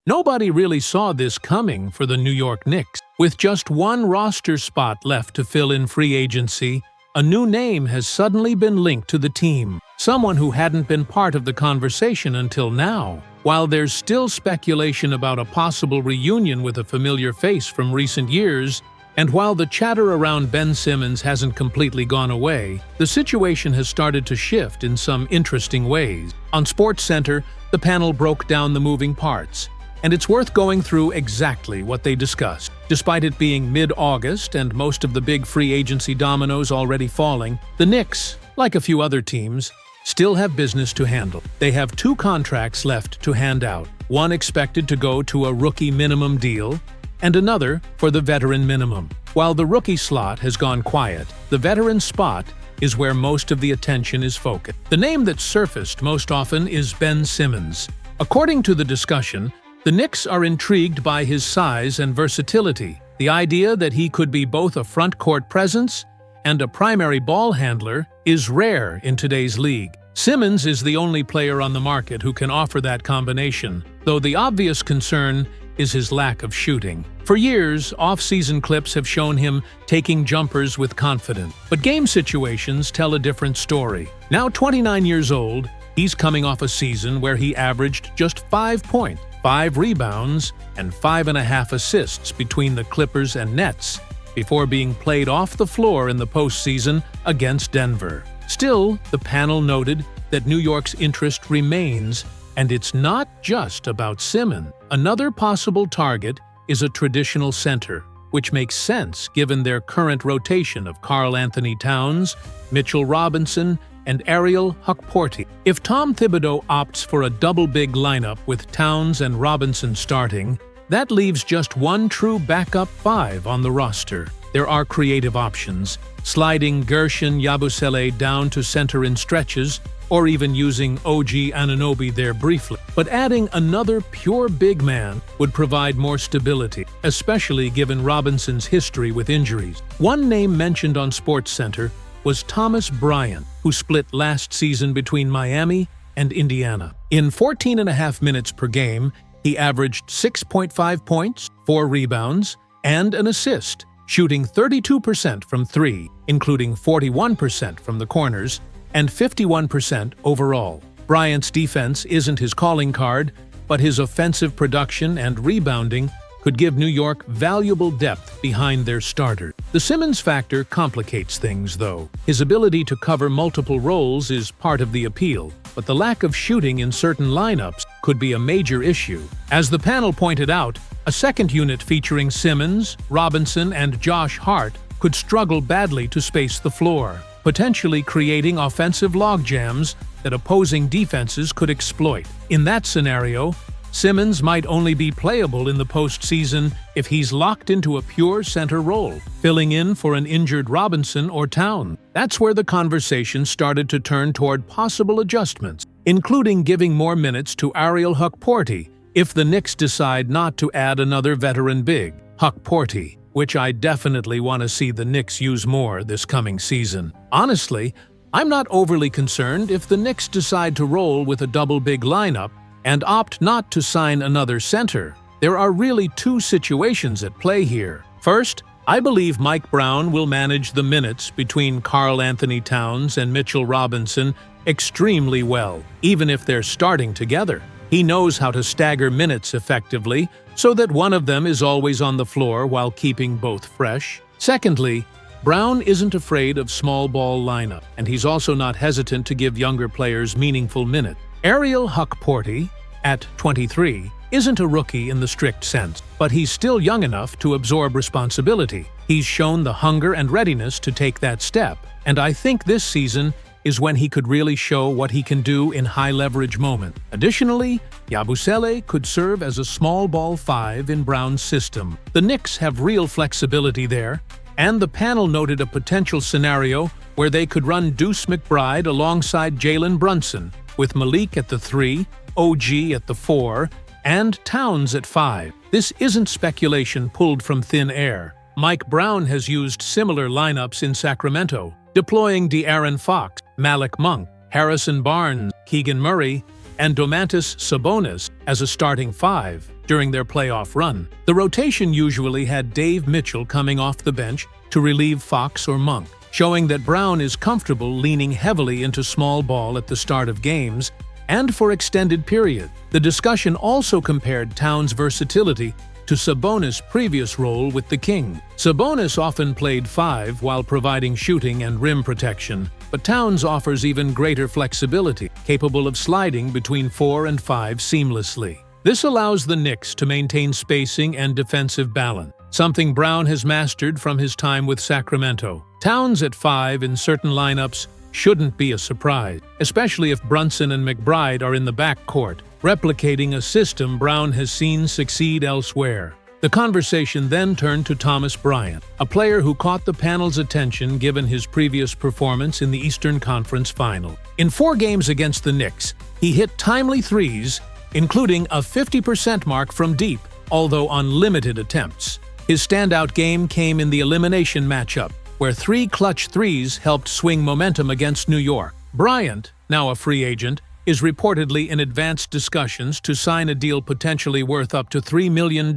Nobody really saw this coming for the New York Knicks. With just one roster spot left to fill in free agency, a new name has suddenly been linked to the team, someone who hadn't been part of the conversation until now. While there's still speculation about a possible reunion with a familiar face from recent years, and while the chatter around Ben Simmons hasn't completely gone away, the situation has started to shift in some interesting ways. On SportsCenter, the panel broke down the moving parts, and it's worth going through exactly what they discussed. Despite it being mid-August and most of the big free agency dominoes already falling, the Knicks, like a few other teams, still have business to handle. They have 2 contracts left to hand out, one expected to go to a rookie minimum deal, and another for the veteran minimum. While the rookie slot has gone quiet, the veteran spot is where most of the attention is focused. The name that's surfaced most often is Ben Simmons. According to the discussion, the Knicks are intrigued by his size and versatility. The idea that he could be both a front-court presence and a primary ball handler is rare in today's league. Simmons is the only player on the market who can offer that combination, though the obvious concern is his lack of shooting. For years, off-season clips have shown him taking jumpers with confidence, but game situations tell a different story. Now 29 years old, he's coming off a season where he averaged just 5 points, 5 rebounds, and 5.5 assists between the Clippers and Nets, before being played off the floor in the postseason against Denver. Still, the panel noted that New York's interest remains, and it's not just about Simmons. Another possible target is a traditional center, which makes sense given their current rotation of Karl-Anthony Towns, Mitchell Robinson, and Ariel Hukporti. If Tom Thibodeau opts for a double-big lineup with Towns and Robinson starting, that leaves just one true backup 5 on the roster. There are creative options, sliding Gershon Yabusele down to center in stretches, or even using OG Anunoby there briefly. But adding another pure big man would provide more stability, especially given Robinson's history with injuries. One name mentioned on SportsCenter was Thomas Bryant, who split last season between Miami and Indiana. In 14.5 minutes per game, he averaged 6.5 points, 4 rebounds, and an assist, shooting 32% from 3, including 41% from the corners, and 51% overall. Bryant's defense isn't his calling card, but his offensive production and rebounding could give New York valuable depth behind their starters. The Simmons factor complicates things, though. His ability to cover multiple roles is part of the appeal, but the lack of shooting in certain lineups could be a major issue. As the panel pointed out, a second unit featuring Simmons, Robinson, and Josh Hart could struggle badly to space the floor, potentially creating offensive logjams that opposing defenses could exploit. In that scenario, Simmons might only be playable in the postseason if he's locked into a pure center role, filling in for an injured Robinson or Towns. That's where the conversation started to turn toward possible adjustments, including giving more minutes to Ariel Hukporti if the Knicks decide not to add another veteran big, Hukporti, which I definitely want to see the Knicks use more this coming season. Honestly, I'm not overly concerned if the Knicks decide to roll with a double big lineup and opt not to sign another center. There are really 2 situations at play here. First, I believe Mike Brown will manage the minutes between Karl-Anthony Towns and Mitchell Robinson extremely well, even if they're starting together. He knows how to stagger minutes effectively so that one of them is always on the floor while keeping both fresh. Secondly, Brown isn't afraid of small ball lineup, and he's also not hesitant to give younger players meaningful minutes. Ariel Hukporti, at 23, isn't a rookie in the strict sense, but he's still young enough to absorb responsibility. He's shown the hunger and readiness to take that step, and I think this season is when he could really show what he can do in high-leverage moments. Additionally, Yabusele could serve as a small ball 5 in Brown's system. The Knicks have real flexibility there, and the panel noted a potential scenario where they could run Deuce McBride alongside Jalen Brunson, with Malik at the 3, OG at the 4, and Towns at 5. This isn't speculation pulled from thin air. Mike Brown has used similar lineups in Sacramento, deploying De'Aaron Fox, Malik Monk, Harrison Barnes, Keegan Murray, and Domantas Sabonis as a starting 5. during their playoff run. The rotation usually had Dave Mitchell coming off the bench to relieve Fox or Monk, showing that Brown is comfortable leaning heavily into small ball at the start of games and for extended periods. The discussion also compared Towns' versatility to Sabonis' previous role with the Kings. Sabonis often played 5 while providing shooting and rim protection, but Towns offers even greater flexibility, capable of sliding between 4 and 5 seamlessly. This allows the Knicks to maintain spacing and defensive balance, something Brown has mastered from his time with Sacramento. Towns at 5 in certain lineups shouldn't be a surprise, especially if Brunson and McBride are in the backcourt, replicating a system Brown has seen succeed elsewhere. The conversation then turned to Thomas Bryant, a player who caught the panel's attention given his previous performance in the Eastern Conference Final. In 4 games against the Knicks, he hit timely threes, including a 50% mark from deep, although on limited attempts. His standout game came in the elimination matchup, where 3 clutch threes helped swing momentum against New York. Bryant, now a free agent, is reportedly in advanced discussions to sign a deal potentially worth up to $3 million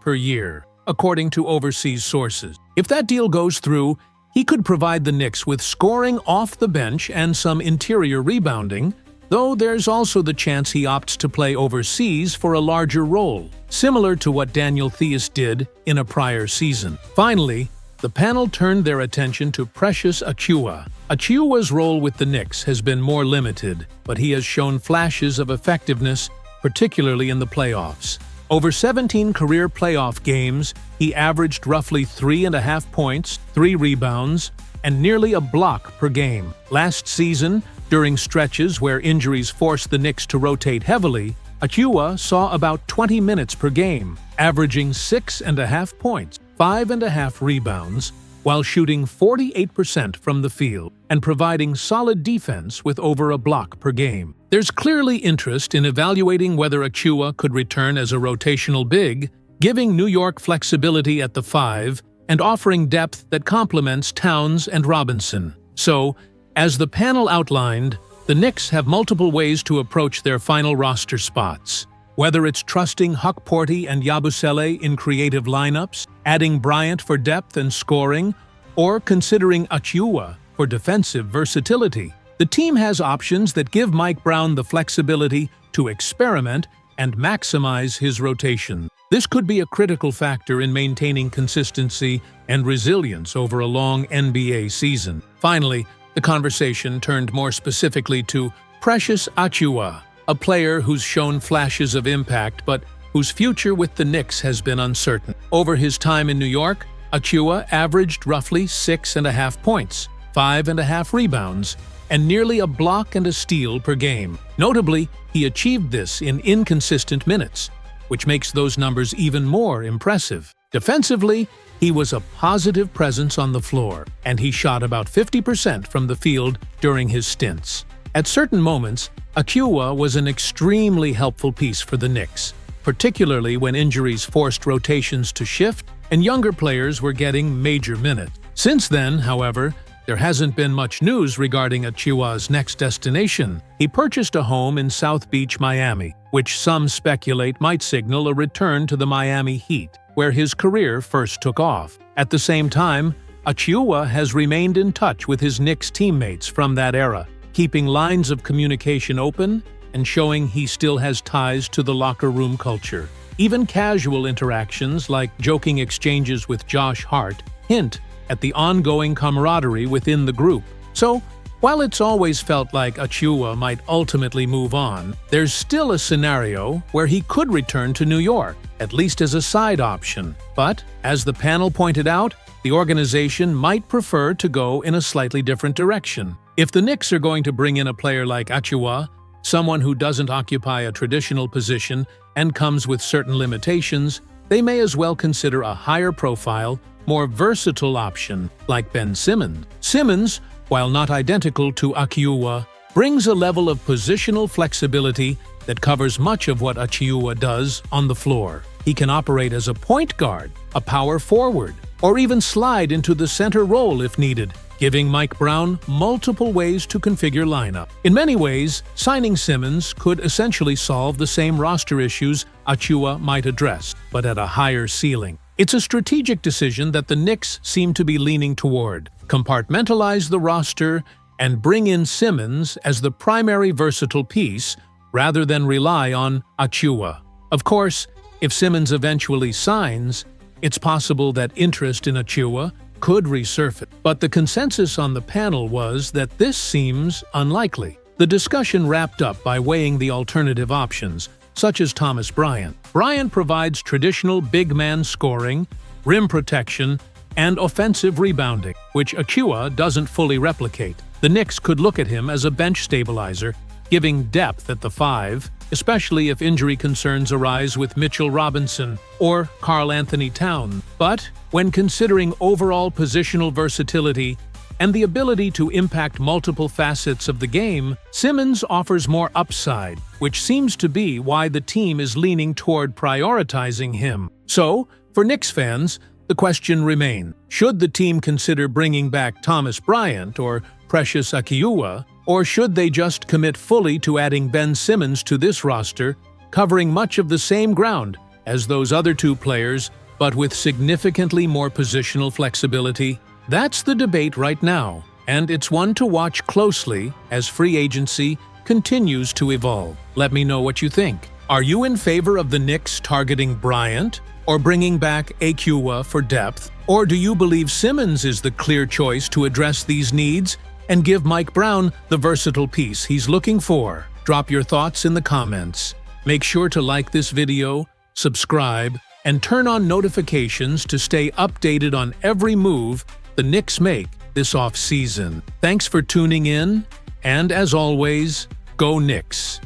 per year, according to overseas sources. If that deal goes through, he could provide the Knicks with scoring off the bench and some interior rebounding, though there's also the chance he opts to play overseas for a larger role, similar to what Daniel Theis did in a prior season. Finally, the panel turned their attention to Precious Achiuwa. Achiuwa's role with the Knicks has been more limited, but he has shown flashes of effectiveness, particularly in the playoffs. Over 17 career playoff games, he averaged roughly 3.5 points, 3 rebounds, and nearly a block per game. Last season, during stretches where injuries forced the Knicks to rotate heavily, Achiuwa saw about 20 minutes per game, averaging 6.5 points, 5.5 rebounds, while shooting 48% from the field and providing solid defense with over a block per game. There's clearly interest in evaluating whether Achiuwa could return as a rotational big, giving New York flexibility at the 5 and offering depth that complements Towns and Robinson. So, as the panel outlined, the Knicks have multiple ways to approach their final roster spots. Whether it's trusting Hukporti and Yabusele in creative lineups, adding Bryant for depth and scoring, or considering Achiuwa for defensive versatility, the team has options that give Mike Brown the flexibility to experiment and maximize his rotation. This could be a critical factor in maintaining consistency and resilience over a long NBA season. Finally, the conversation turned more specifically to Precious Achiuwa, a player who's shown flashes of impact but whose future with the Knicks has been uncertain. Over his time in New York, Achiuwa averaged roughly 6.5 points, 5.5 rebounds, and nearly a block and a steal per game. Notably, he achieved this in inconsistent minutes, which makes those numbers even more impressive. Defensively, he was a positive presence on the floor, and he shot about 50% from the field during his stints. At certain moments, Achiuwa was an extremely helpful piece for the Knicks, particularly when injuries forced rotations to shift and younger players were getting major minutes. Since then, however, there hasn't been much news regarding Achiuwa's next destination. He purchased a home in South Beach, Miami, which some speculate might signal a return to the Miami Heat, where his career first took off. At the same time, Achiuwa has remained in touch with his Knicks teammates from that era, keeping lines of communication open and showing he still has ties to the locker room culture. Even casual interactions like joking exchanges with Josh Hart hint at the ongoing camaraderie within the group. So, while it's always felt like Achiuwa might ultimately move on, there's still a scenario where he could return to New York, at least as a side option. But, as the panel pointed out, the organization might prefer to go in a slightly different direction. If the Knicks are going to bring in a player like Achiuwa, someone who doesn't occupy a traditional position and comes with certain limitations, they may as well consider a higher-profile, more versatile option like Ben Simmons. Simmons, while not identical to Achiuwa, brings a level of positional flexibility that covers much of what Achiuwa does on the floor. He can operate as a point guard, a power forward, or even slide into the center role if needed, giving Mike Brown multiple ways to configure lineup. In many ways, signing Simmons could essentially solve the same roster issues Achiuwa might address, but at a higher ceiling. It's a strategic decision that the Knicks seem to be leaning toward. Compartmentalize the roster and bring in Simmons as the primary versatile piece rather than rely on Achiuwa. Of course, if Simmons eventually signs, it's possible that interest in Achiuwa could resurface, but the consensus on the panel was that this seems unlikely. The discussion wrapped up by weighing the alternative options, such as Thomas Bryant. Bryant provides traditional big man scoring, rim protection, and offensive rebounding, which Achiuwa doesn't fully replicate. The Knicks could look at him as a bench stabilizer, giving depth at the 5, especially if injury concerns arise with Mitchell Robinson or Karl Anthony Towns. But when considering overall positional versatility and the ability to impact multiple facets of the game, Simmons offers more upside, which seems to be why the team is leaning toward prioritizing him. So, for Knicks fans, the question remains: should the team consider bringing back Thomas Bryant or Precious Achiuwa, or should they just commit fully to adding Ben Simmons to this roster, covering much of the same ground as those other two players, but with significantly more positional flexibility? That's the debate right now, and it's one to watch closely as free agency continues to evolve. Let me know what you think. Are you in favor of the Knicks targeting Bryant or bringing back Achiuwa for depth? Or do you believe Simmons is the clear choice to address these needs and give Mike Brown the versatile piece he's looking for? Drop your thoughts in the comments. Make sure to like this video, subscribe, and turn on notifications to stay updated on every move the Knicks make this offseason. Thanks for tuning in, and as always, go Knicks!